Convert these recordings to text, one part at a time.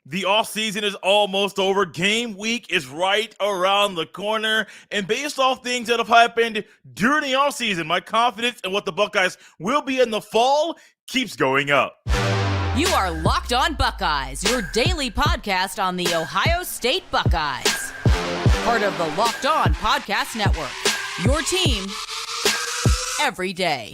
The offseason is almost over. Game week is right around the corner. And based off things that have happened during the offseason, my confidence in what the Buckeyes will be in the fall keeps going up. You are Locked On Buckeyes, your daily podcast on the Ohio State Buckeyes. Part of the Locked On Podcast Network, your team every day.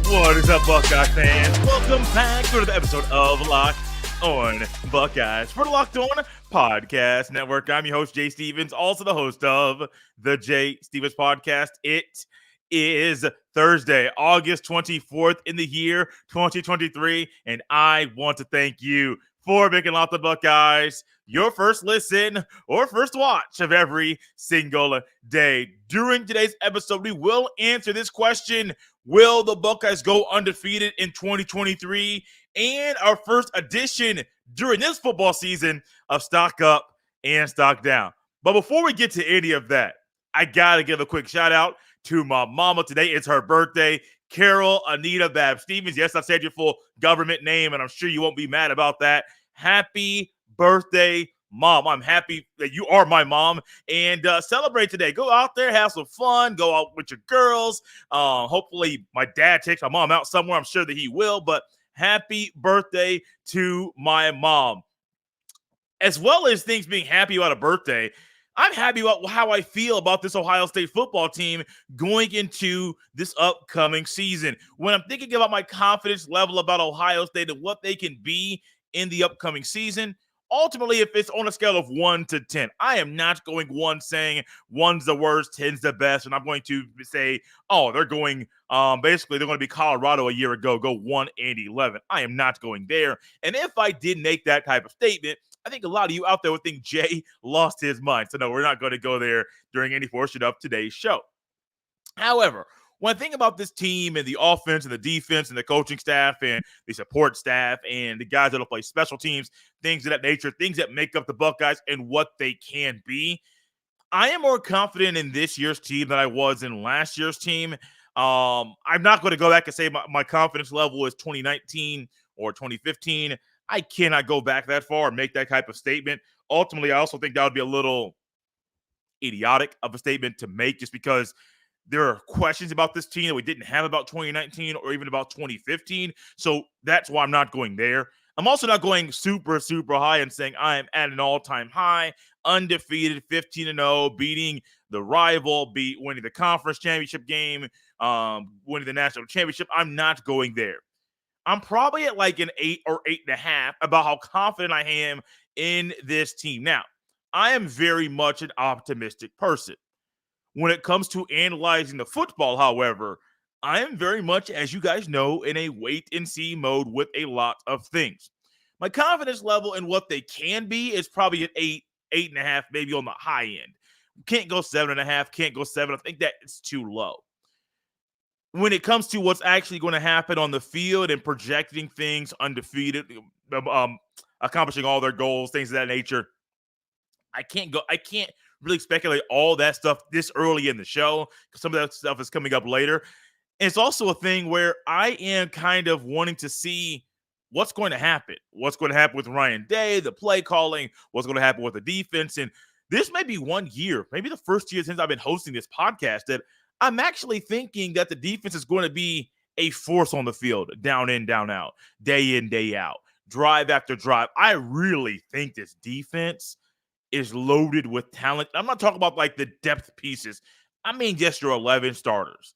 What is up, Buckeye fans? Welcome back to another episode of Locked On Buckeyes for the Locked On Podcast Network. I'm your host, Jay Stevens, also the host of the Jay Stevens Podcast. It is Thursday, August 24th in the year 2023, and I want to thank you for making Locked On Buckeyes your first listen or first watch of every single day. During today's episode, we will answer this question: will the Buckeyes go undefeated in 2023? And our first edition during this football season of Stock Up and Stock Down. But before we get to any of that, I got to give a quick shout out to my mama. Today it's her birthday, Carol Anita Babb Stevens. Yes, I said your full government name, and I'm sure you won't be mad about that. Happy birthday, Mom. I'm happy that you are my mom, and celebrate today. Go out there, have some fun, go out with your girls. Hopefully my dad takes my mom out somewhere. I'm sure that he will, but happy birthday to my mom. As well as things being happy about a birthday, I'm happy about how I feel about this Ohio State football team going into this upcoming season. When I'm thinking about my confidence level about Ohio State and what they can be in the upcoming season, ultimately, if it's on a scale of 1 to 10, I am not going 1 saying 1's the worst, 10's the best, and I'm going to say, oh, they're going, basically, they're going to be Colorado a year ago, go 1-11. I am not going there. And if I did make that type of statement, I think a lot of you out there would think Jay lost his mind. So no, we're not going to go there during any portion of today's show. However, when I think about this team and the offense and the defense and the coaching staff and the support staff and the guys that'll play special teams, things of that nature, things that make up the Buckeyes and what they can be, I am more confident in this year's team than I was in last year's team. I'm not going to go back and say my confidence level is 2019 or 2015. I cannot go back that far and make that type of statement. Ultimately, I also think that would be a little idiotic of a statement to make, just because there are questions about this team that we didn't have about 2019 or even about 2015. So that's why I'm not going there. I'm also not going super, super high and saying I am at an all-time high, undefeated, 15-0, beating the rival, winning the conference championship game, winning the national championship. I'm not going there. I'm probably at like an 8 or 8.5 about how confident I am in this team. Now, I am very much an optimistic person. When it comes to analyzing the football, however, I am very much, as you guys know, in a wait-and-see mode with a lot of things. My confidence level in what they can be is probably an 8, 8.5, maybe on the high end. Can't go 7.5, can't go 7. I think that is too low. When it comes to what's actually going to happen on the field and projecting things undefeated, accomplishing all their goals, things of that nature, I can't really speculate all that stuff this early in the show, because some of that stuff is coming up later. And it's also a thing where I am kind of wanting to see what's going to happen. What's going to happen with Ryan Day, the play calling, what's going to happen with the defense. And this may be one year, maybe the first year since I've been hosting this podcast, that I'm actually thinking that the defense is going to be a force on the field, down in, down out, day in, day out, drive after drive. I really think this defense is loaded with talent. I'm not talking about like the depth pieces. I mean just your 11 starters.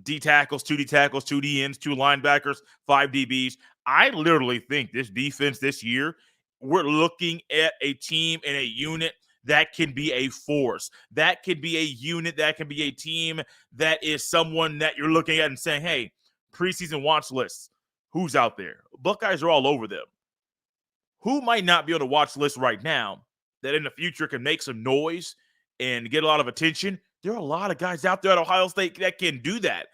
D tackles, 2 D tackles, 2 D ends, 2 linebackers, 5 DBs. I literally think this defense this year, we're looking at a team and a unit that can be a force. That can be a unit, that can be a team that is someone that you're looking at and saying, hey, preseason watch lists, who's out there? Buckeyes are all over them. Who might not be on the watch list right now that in the future can make some noise and get a lot of attention? There are a lot of guys out there at Ohio State that can do that.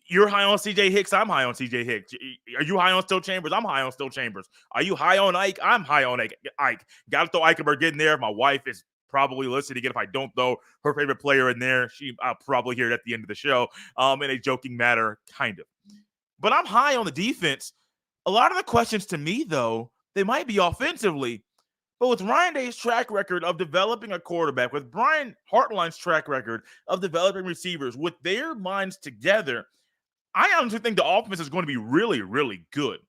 You're high on C.J. Hicks. I'm high on C.J. Hicks. Are you high on Still Chambers? I'm high on Still Chambers. Are you high on Ike? I'm high on Ike. Got to throw Eichenberg in there. My wife is probably listening again. If I don't throw her favorite player in there, I'll probably hear it at the end of the show in a joking matter, kind of. But I'm high on the defense. A lot of the questions to me, though, they might be offensively. But with Ryan Day's track record of developing a quarterback, with Brian Hartline's track record of developing receivers, with their minds together, I honestly think the offense is going to be really, really good.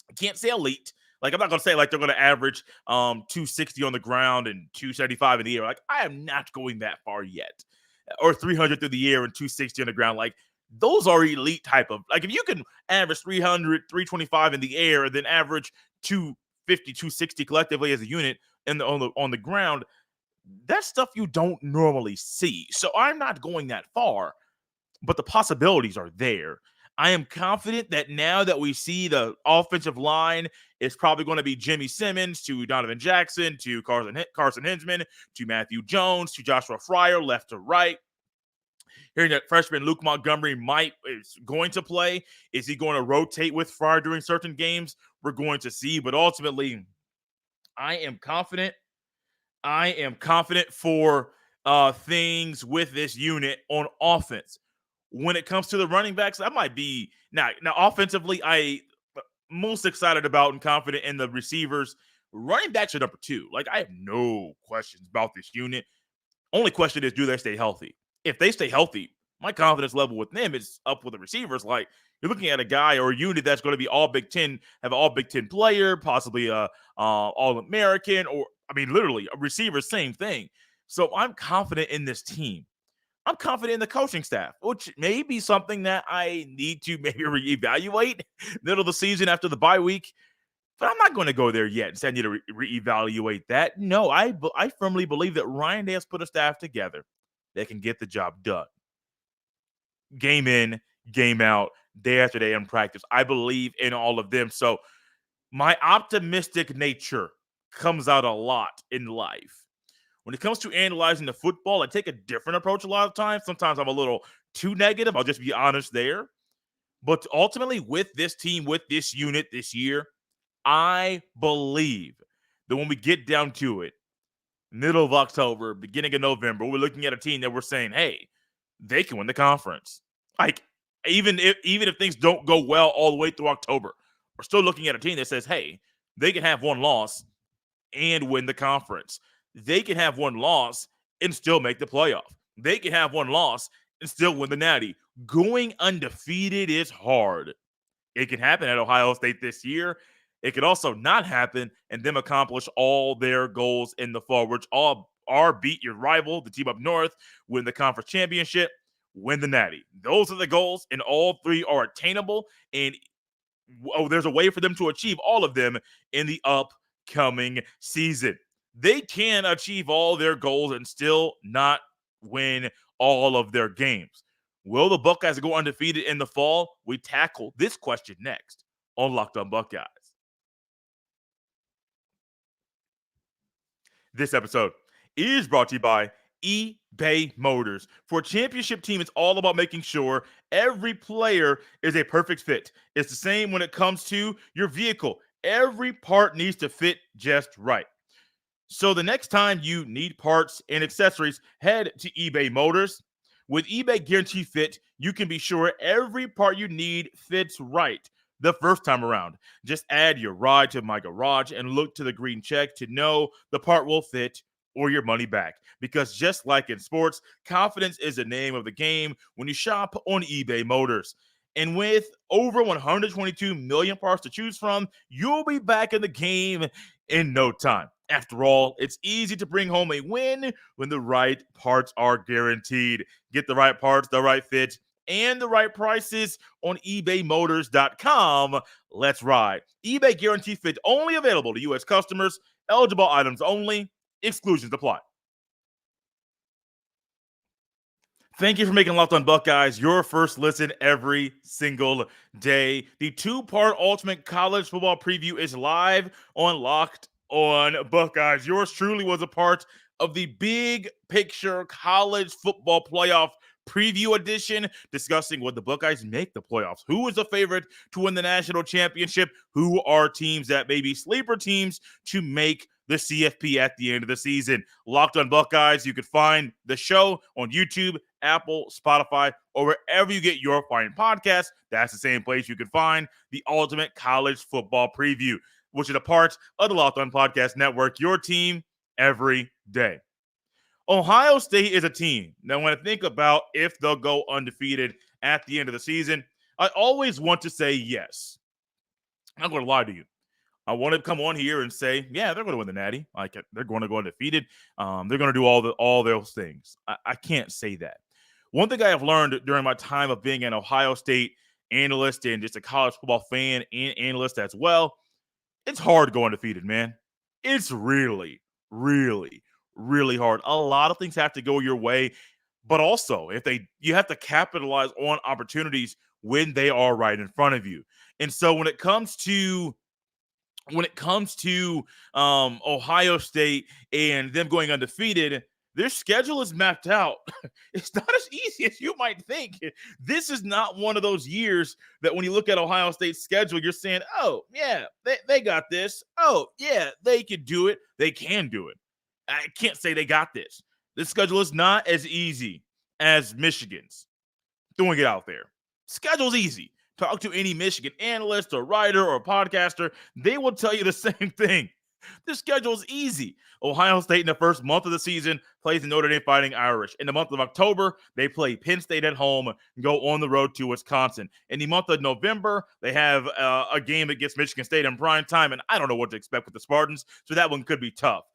I can't say elite. Like, I'm not going to say like they're going to average 260 on the ground and 275 in the air. Like, I am not going that far yet. Or 300 through the air and 260 on the ground. Like, those are elite type of, like, if you can average 300, 325 in the air and then average 250, 260 collectively as a unit on the ground, that's stuff you don't normally see. So I'm not going that far, but the possibilities are there. I am confident that now that we see the offensive line is probably going to be Jimmy Simmons to Donovan Jackson to Carson Hinsman to Matthew Jones to Joshua Fryer left to right. Hearing that freshman Luke Montgomery is going to play. Is he going to rotate with Fryer during certain games? We're going to see. But ultimately, I am confident. I am confident for things with this unit on offense. When it comes to the running backs, I might be now offensively, I most excited about and confident in the receivers. Running backs are number 2. Like, I have no questions about this unit. Only question is, do they stay healthy? If they stay healthy, my confidence level with them is up with the receivers. Like, you're looking at a guy or a unit that's going to be all Big Ten, have an all Big Ten player, possibly a All-American, or I mean, literally a receiver, same thing. So I'm confident in this team. I'm confident in the coaching staff, which may be something that I need to maybe reevaluate middle of the season after the bye week. But I'm not going to go there yet and say I need to reevaluate that. No, I firmly believe that Ryan Day has put a staff together that can get the job done. Game in, game out, day after day in practice. I believe in all of them. So my optimistic nature comes out a lot in life. When it comes to analyzing the football, I take a different approach a lot of times. Sometimes I'm a little too negative. I'll just be honest there. But ultimately, with this team, with this unit this year, I believe that when we get down to it, middle of October, beginning of November, we're looking at a team that we're saying, hey, they can win the conference. Like, even if things don't go well all the way through October, we're still looking at a team that says, hey, they can have one loss and win the conference. They can have one loss and still make the playoff. They can have one loss and still win the Natty. Going undefeated is hard. It can happen at Ohio State this year. It could also not happen and them accomplish all their goals in the fall, which all are beat your rival, the team up north, win the conference championship, win the Natty. Those are the goals, and all 3 are attainable. And there's a way for them to achieve all of them in the upcoming season. They can achieve all their goals and still not win all of their games. Will the Buckeyes go undefeated in the fall? We tackle this question next on Locked On Buckeyes. This episode is brought to you by eBay Motors. For a championship team, it's all about making sure every player is a perfect fit. It's the same when it comes to your vehicle. Every part needs to fit just right. So the next time you need parts and accessories, head to eBay Motors. With eBay Guarantee Fit, you can be sure every part you need fits right the first time around. Just add your ride to My Garage and look to the green check to know the part will fit or your money back. Because just like in sports, confidence is the name of the game when you shop on eBay Motors. And with over 122 million parts to choose from, you'll be back in the game in no time. After all, it's easy to bring home a win when the right parts are guaranteed. Get the right parts, the right fit, and the right prices on ebaymotors.com. Let's ride. eBay Guarantee Fit only available to U.S. customers. Eligible items only. Exclusions apply. Thank you for making Locked On Buckeyes your first listen every single day. The 2-part Ultimate College Football Preview is live on Locked On Buckeyes. Yours truly was a part of the Big Picture College Football Playoff Preview Edition, discussing what the Buckeyes make the playoffs. Who is the favorite to win the national championship? Who are teams that may be sleeper teams to make the CFP at the end of the season? Locked On Buckeyes. You can find the show on YouTube Apple, Spotify, or wherever you get your fine podcasts. That's the same place you can find the ultimate college football preview, which is a part of the Locked On Podcast Network, your team every day. Ohio State is a team that when I think about if they'll go undefeated at the end of the season, I always want to say yes. I'm not going to lie to you. I want to come on here and say, yeah, they're going to win the Natty. Like they're going to go undefeated. They're going to do all those things. I can't say that. One thing I have learned during my time of being an Ohio State analyst and just a college football fan and analyst as well, it's hard going undefeated, man. It's really, really, really hard. A lot of things have to go your way, but also you have to capitalize on opportunities when they are right in front of you. And so when it comes to Ohio State and them going undefeated, their schedule is mapped out. It's not as easy as you might think. This is not one of those years that when you look at Ohio State's schedule, you're saying, oh, yeah, they got this. Oh, yeah, they could do it. They can do it. I can't say they got this. This schedule is not as easy as Michigan's. Throwing it out there. Schedule's easy. Talk to any Michigan analyst or writer or podcaster. They will tell you the same thing. The schedule is easy. Ohio State in the first month of the season plays the Notre Dame Fighting Irish. In the month of October, they play Penn State at home and go on the road to Wisconsin. In the month of November, they have a game against Michigan State in prime time, and I don't know what to expect with the Spartans, so that one could be tough.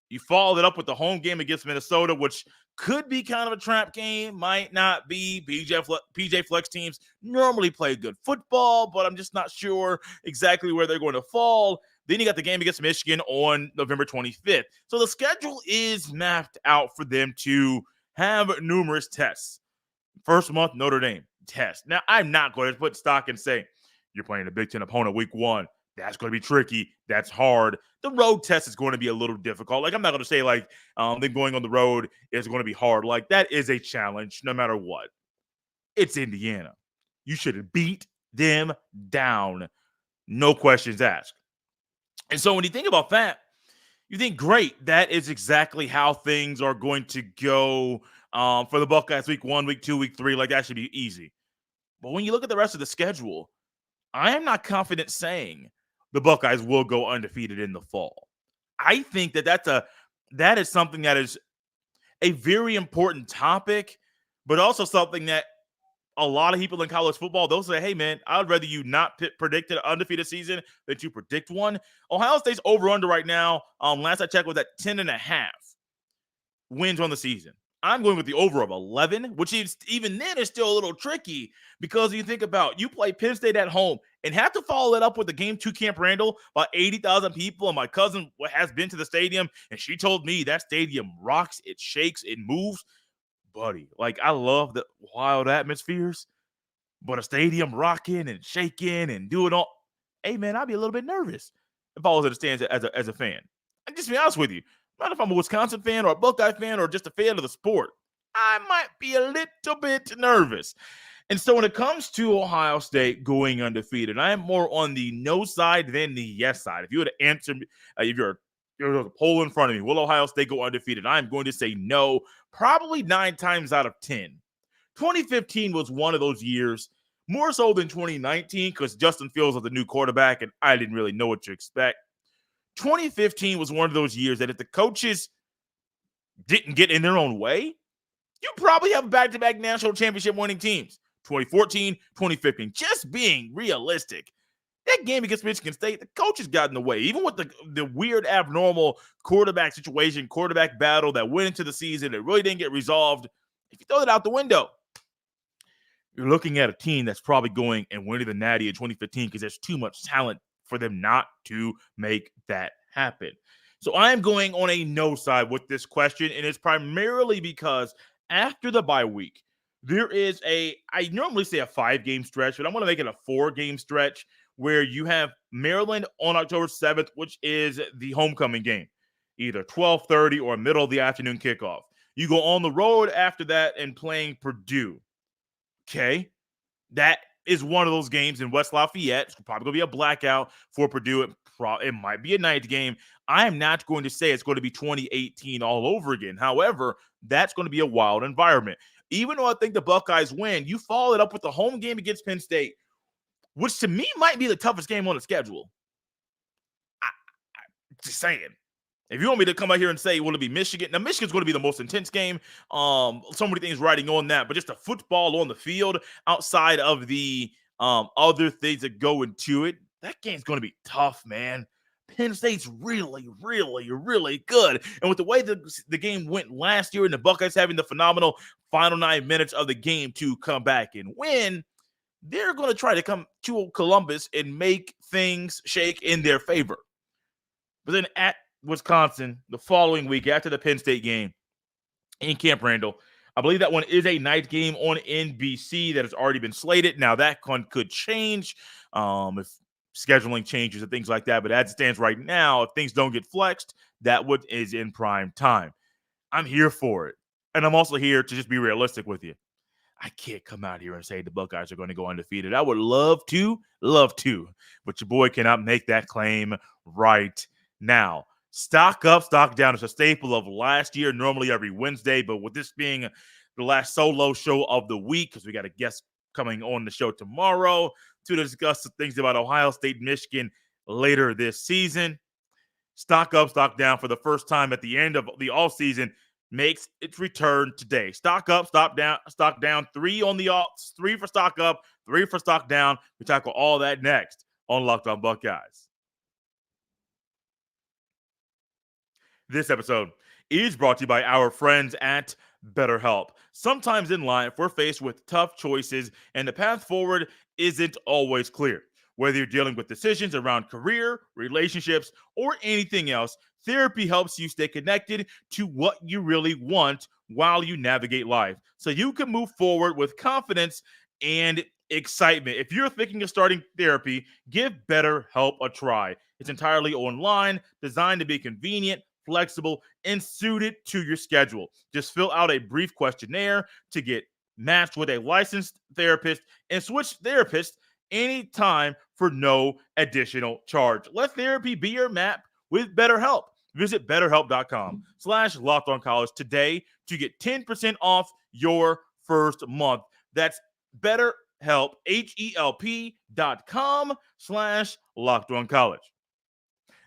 You followed it up with the home game against Minnesota, which could be kind of a trap game, might not be. PJ Flex teams normally play good football, but I'm just not sure exactly where they're going to fall. Then you got the game against Michigan on November 25th. So the schedule is mapped out for them to have numerous tests. First month, Notre Dame test. Now, I'm not going to put stock and say, you're playing a Big Ten opponent week one. That's going to be tricky. That's hard. The road test is going to be a little difficult. Like, I'm not going to say, like, them going on the road is going to be hard. Like, that is a challenge no matter what. It's Indiana. You should beat them down. No questions asked. And so when you think about that, you think, great, that is exactly how things are going to go for the Buckeyes week 1, week 2, week 3. Like, that should be easy. But when you look at the rest of the schedule, I am not confident saying the Buckeyes will go undefeated in the fall. I think that is something that is a very important topic, but also something that a lot of people in college football, they'll say, hey, man, I'd rather you not predict an undefeated season than to predict one. Ohio State's over-under right now, last I checked, was at 10.5 wins on the season. I'm going with the over of 11, which is even then is still a little tricky because you think about you play Penn State at home and have to follow it up with the game to Camp Randall by 80,000 people. And my cousin has been to the stadium and she told me that stadium rocks, it shakes, it moves. Buddy, like I love the wild atmospheres, but a stadium rocking and shaking and doing all. Hey, man, I'd be a little bit nervous if I was at the stands as a fan. And just to be honest with you, not if I'm a Wisconsin fan or a Buckeye fan or just a fan of the sport. I might be a little bit nervous. And so when it comes to Ohio State going undefeated, I am more on the no side than the yes side. If you were to answer me, if you're a poll in front of me, will Ohio State go undefeated? I'm going to say no, probably 9 times out of 10. 2015 was one of those years, more so than 2019, because Justin Fields was the new quarterback, and I didn't really know what to expect. 2015 was one of those years that if the coaches didn't get in their own way, you probably have back-to-back national championship winning teams. 2014, 2015. Just being realistic. That game against Michigan State, the coaches got in the way. Even with the weird, abnormal quarterback situation, quarterback battle that went into the season, it really didn't get resolved. If you throw it out the window, you're looking at a team that's probably going and winning the Natty in 2015 because there's too much talent for them not to make that happen. So I am going on a no side with this question, and it's primarily because after the bye week, there is I normally say a 5-game stretch, but I'm going to make it a 4-game stretch where you have Maryland on October 7th, which is the homecoming game, either 12:30 or middle of the afternoon kickoff. You go on the road after that and playing Purdue. Okay, that is one of those games in West Lafayette. It's probably going to be a blackout for Purdue. It might be a night game. I am not going to say it's going to be 2018 all over again. However, that's going to be a wild environment. Even though I think the Buckeyes win, you follow it up with the home game against Penn State, which to me might be the toughest game on the schedule. Just saying. If you want me to come out here and say, will it be Michigan? Now, Michigan's going to be the most intense game. So many things riding on that, but just the football on the field outside of the other things that go into it, that game's going to be tough, man. Penn State's really, really, really good. And with the way the game went last year and the Buckeyes having the phenomenal final 9 minutes of the game to come back and win, they're going to try to come to Columbus and make things shake in their favor. But then at Wisconsin the following week after the Penn State game in Camp Randall, I believe that one is a night game on NBC that has already been slated. Now, that one could change if scheduling changes and things like that. But as it stands right now, if things don't get flexed, that one is in prime time. I'm here for it. And I'm also here to just be realistic with you. I can't come out here and say the Buckeyes are going to go undefeated. I would love to, but your boy cannot make that claim right now. Stock up, stock down is a staple of last year, normally every Wednesday, but with this being the last solo show of the week, because we got a guest coming on the show tomorrow to discuss some things about Ohio State, Michigan later this season. Stock up, stock down for the first time at the end of the offseason makes its return today. Stock up, stock down, 3 on the offs, 3 for stock up, 3 for stock down. We tackle all that next on Locked On Buckeyes. This episode is brought to you by our friends at Betterhelp. Sometimes in life, we're faced with tough choices, and the path forward isn't always clear. Whether you're dealing with decisions around career, relationships, or anything else, therapy helps you stay connected to what you really want while you navigate life, so you can move forward with confidence and excitement. If you're thinking of starting therapy, give BetterHelp a try. It's entirely online, designed to be convenient, flexible, and suited to your schedule. Just fill out a brief questionnaire to get matched with a licensed therapist and switch therapists anytime for no additional charge. Let therapy be your map with BetterHelp. Visit BetterHelp.com/LockedOnCollege today to get 10% off your first month. That's BetterHelp, HELP.com/LockedOnCollege.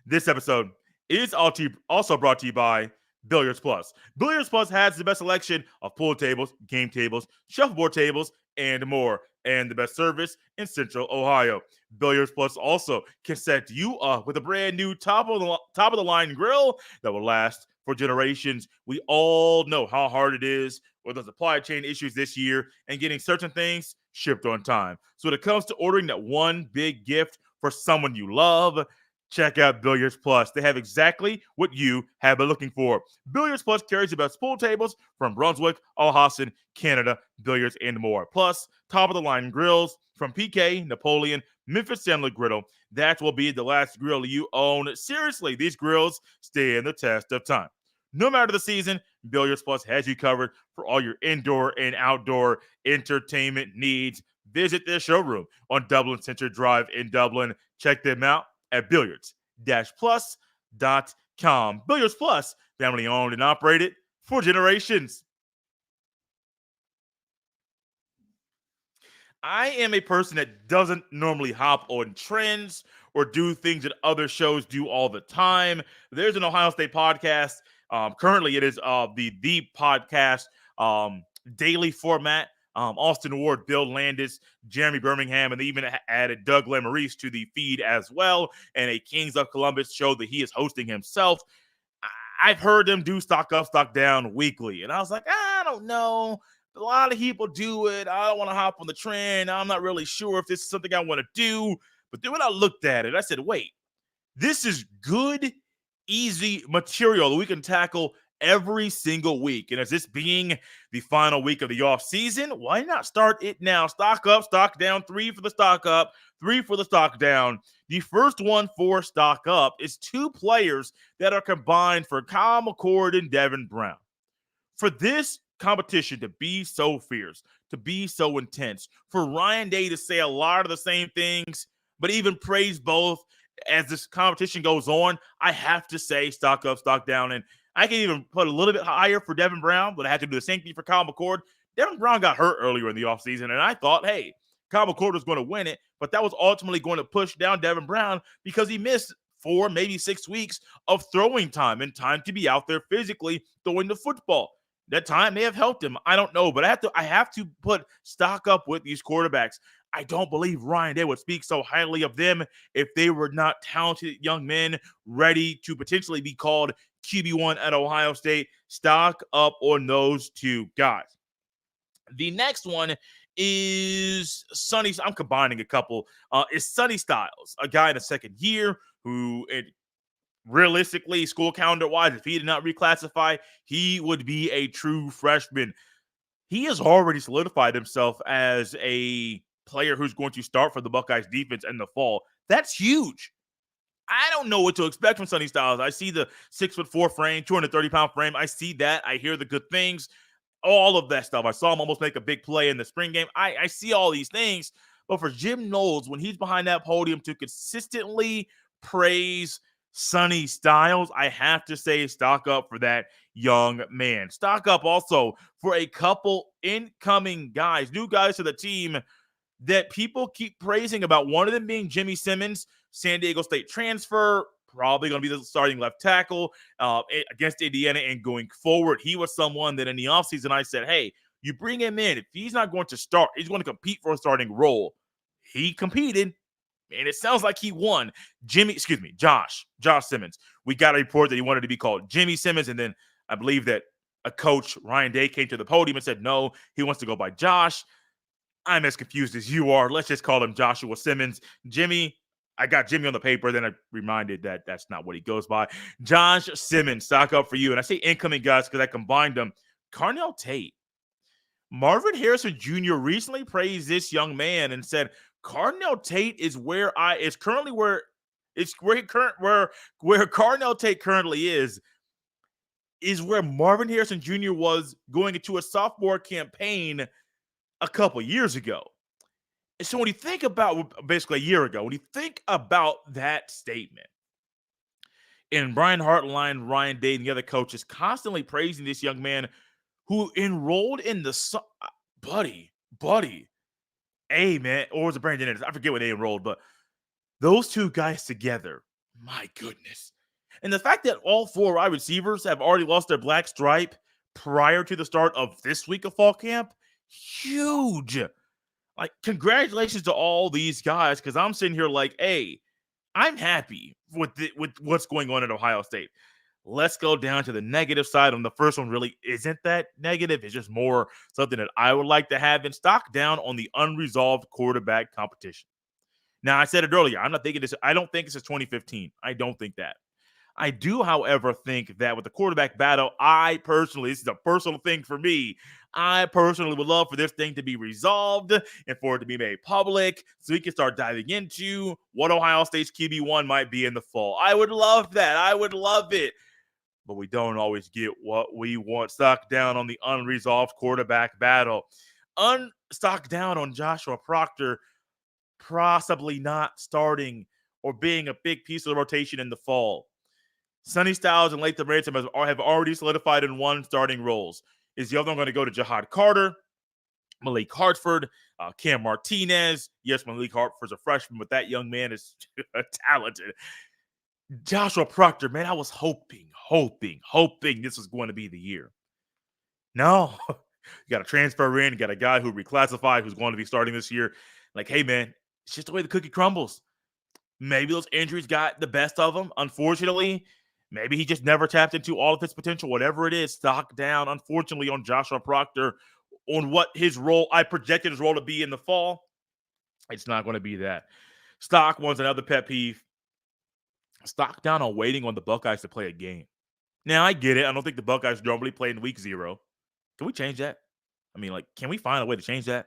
This episode is also brought to you by Billiards Plus. Billiards Plus has the best selection of pool tables, game tables, shuffleboard tables, and more, and the best service in Central Ohio. Billiards Plus also can set you up with a brand new top of the line grill that will last for generations. We all know how hard it is with the supply chain issues this year and getting certain things shipped on time. So when it comes to ordering that one big gift for someone you love, check out Billiards Plus. They have exactly what you have been looking for. Billiards Plus carries the best pool tables from Brunswick, Alhassan, Canada, Billiards, and more. Plus, top-of-the-line grills from PK, Napoleon, Memphis Stanley Griddle. That will be the last grill you own. Seriously, these grills stand the test of time. No matter the season, Billiards Plus has you covered for all your indoor and outdoor entertainment needs. Visit their showroom on Dublin Center Drive in Dublin. Check them out at billiards-plus.com. Billiards Plus, family owned and operated for generations. I am a person that doesn't normally hop on trends or do things that other shows do all the time. There's an Ohio State podcast. Currently, it is the podcast daily format. Austin Ward, Bill Landis, Jeremy Birmingham, and they even added Doug Lamarice to the feed as well, and a Kings of Columbus show that he is hosting himself. I've heard them do stock up, stock down weekly, and I was like, I don't know. A lot of people do it. I don't want to hop on the trend. I'm not really sure if this is something I want to do. But then when I looked at it, I said, wait, this is good, easy material that we can tackle every single week. And as this being the final week of the offseason, why not start it now? Stock up, stock down, 3 for the stock up, 3 for the stock down. The first one for stock up is 2 players that are combined for Kyle McCord and Devin Brown. For this competition to be so fierce, to be so intense, for Ryan Day to say a lot of the same things, but even praise both as this competition goes on, I have to say stock up, stock down. And I can even put a little bit higher for Devin Brown, but I have to do the same thing for Kyle McCord. Devin Brown got hurt earlier in the offseason, and I thought, hey, Kyle McCord was going to win it, but that was ultimately going to push down Devin Brown because he missed 4, maybe 6 weeks of throwing time and time to be out there physically throwing the football. That time may have helped him. I don't know, but I have to put stock up with these quarterbacks. I don't believe Ryan Day would speak so highly of them if they were not talented young men ready to potentially be called QB1 at Ohio State. Stock up on those two guys. The next one is Sonny. I'm combining a couple. Is Sonny Styles, a guy in the second year who realistically, school calendar wise, if he did not reclassify, he would be a true freshman. He has already solidified himself as a player who's going to start for the Buckeyes defense in the fall. That's huge. I don't know what to expect from Sonny Styles. I see the 6'4" frame, 230-pound frame. I see that. I hear the good things, all of that stuff. I saw him almost make a big play in the spring game. I see all these things. But for Jim Knowles, when he's behind that podium to consistently praise Sonny Styles, I have to say stock up for that young man. Stock up also for a couple incoming guys, new guys to the team that people keep praising about. One of them being Jimmy Simmons, San Diego State transfer, probably going to be the starting left tackle against Indiana. And going forward, he was someone that in the offseason I said, hey, you bring him in. If he's not going to start, he's going to compete for a starting role. He competed, and it sounds like he won. Josh Simmons. We got a report that he wanted to be called Jimmy Simmons, and then I believe that a coach, Ryan Day, came to the podium and said, no, he wants to go by Josh. I'm as confused as you are. Let's just call him Joshua Simmons. Jimmy, I got Jimmy on the paper. Then I reminded that that's not what he goes by. Josh Simmons, stock up for you. And I say incoming guys because I combined them. Carnell Tate. Marvin Harrison Jr. recently praised this young man and said, Carnell Tate is where Carnell Tate currently is where Marvin Harrison Jr. was going into a sophomore campaign a couple years ago. So when you think about basically a year ago, when you think about that statement, and Brian Hartline, Ryan Day, and the other coaches constantly praising this young man who enrolled in the buddy. Hey, man, or was it Brandon Ennis? I forget when they enrolled, but those two guys together, my goodness. And the fact that all 4 wide receivers have already lost their black stripe prior to the start of this week of fall camp, huge. Like, congratulations to all these guys, because I'm sitting here like, hey, I'm happy with what's going on at Ohio State. Let's go down to the negative side. On the first one really isn't that negative. It's just more something that I would like to have in stock down on the unresolved quarterback competition. Now, I said it earlier. I don't think this is 2015. I don't think that. I do, however, think that with the quarterback battle, this is a personal thing for me. I personally would love for this thing to be resolved and for it to be made public so we can start diving into what Ohio State's QB1 might be in the fall. I would love that. I would love it. But we don't always get what we want. Stock down on the unresolved quarterback battle. Stock down on Joshua Proctor possibly not starting or being a big piece of the rotation in the fall. Sonny Styles and Latham Ransom have already solidified in 1 starting roles. Is the other one going to go to Jahad Carter, Malik Hartford, Cam Martinez? Yes, Malik Hartford's a freshman, but that young man is talented. Joshua Proctor, man, I was hoping this was going to be the year. No, you got a transfer in, you got a guy who reclassified who's going to be starting this year. Like, hey, man, it's just the way the cookie crumbles. Maybe those injuries got the best of him, unfortunately. Maybe he just never tapped into all of his potential, whatever it is. Stock down, unfortunately, on Joshua Proctor, on what his role, I projected his role to be in the fall. It's not going to be that. Stock one's another pet peeve. Stock down on waiting on the Buckeyes to play a game. Now, I get it. I don't think the Buckeyes normally play in week 0. Can we change that? I mean, like, can we find a way to change that?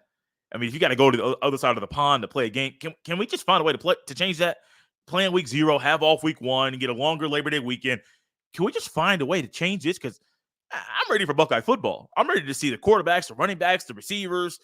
I mean, if you got to go to the other side of the pond to play a game, can we just find a way to change that? Play in week 0, have off week 1, and get a longer Labor Day weekend. Can we just find a way to change this? Because I'm ready for Buckeye football. I'm ready to see the quarterbacks, the running backs, the receivers,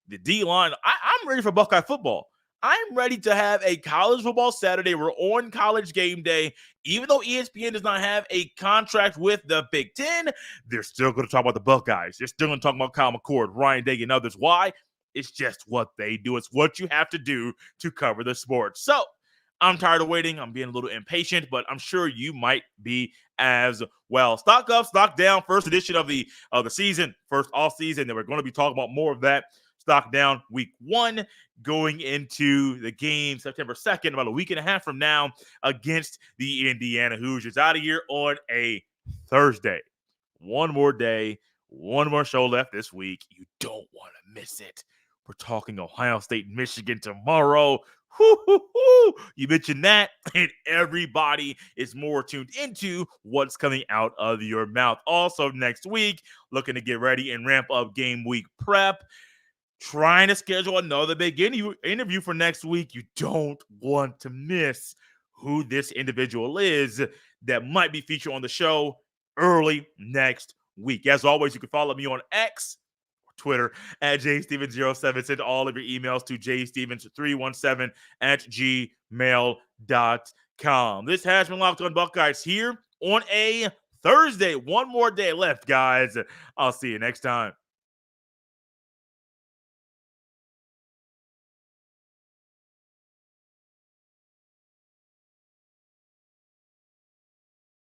the D-line. I'm ready for Buckeye football. I'm ready to have a college football Saturday. We're on college game day. Even though ESPN does not have a contract with the Big Ten, they're still going to talk about the Buckeyes. They're still going to talk about Kyle McCord, Ryan Day, and others. Why? It's just what they do. It's what you have to do to cover the sport. So I'm tired of waiting. I'm being a little impatient, but I'm sure you might be as well. Stock up, stock down. First edition of the season, first off season. And we're going to be talking about more of that. Stock down week 1 going into the game September 2nd, about a week and a half from now, against the Indiana Hoosiers. Out of here on a Thursday. One more day, one more show left this week. You don't want to miss it. We're talking Ohio State, Michigan tomorrow. You mentioned that, and everybody is more tuned into what's coming out of your mouth. Also, next week, looking to get ready and ramp up game week prep. Trying to schedule another big interview for next week. You don't want to miss who this individual is that might be featured on the show early next week. As always, you can follow me on X, Twitter, at jstevens07. Send all of your emails to jstevens317@gmail.com. This has been Locked On Buckeyes here on a Thursday. One more day left, guys. I'll see you next time.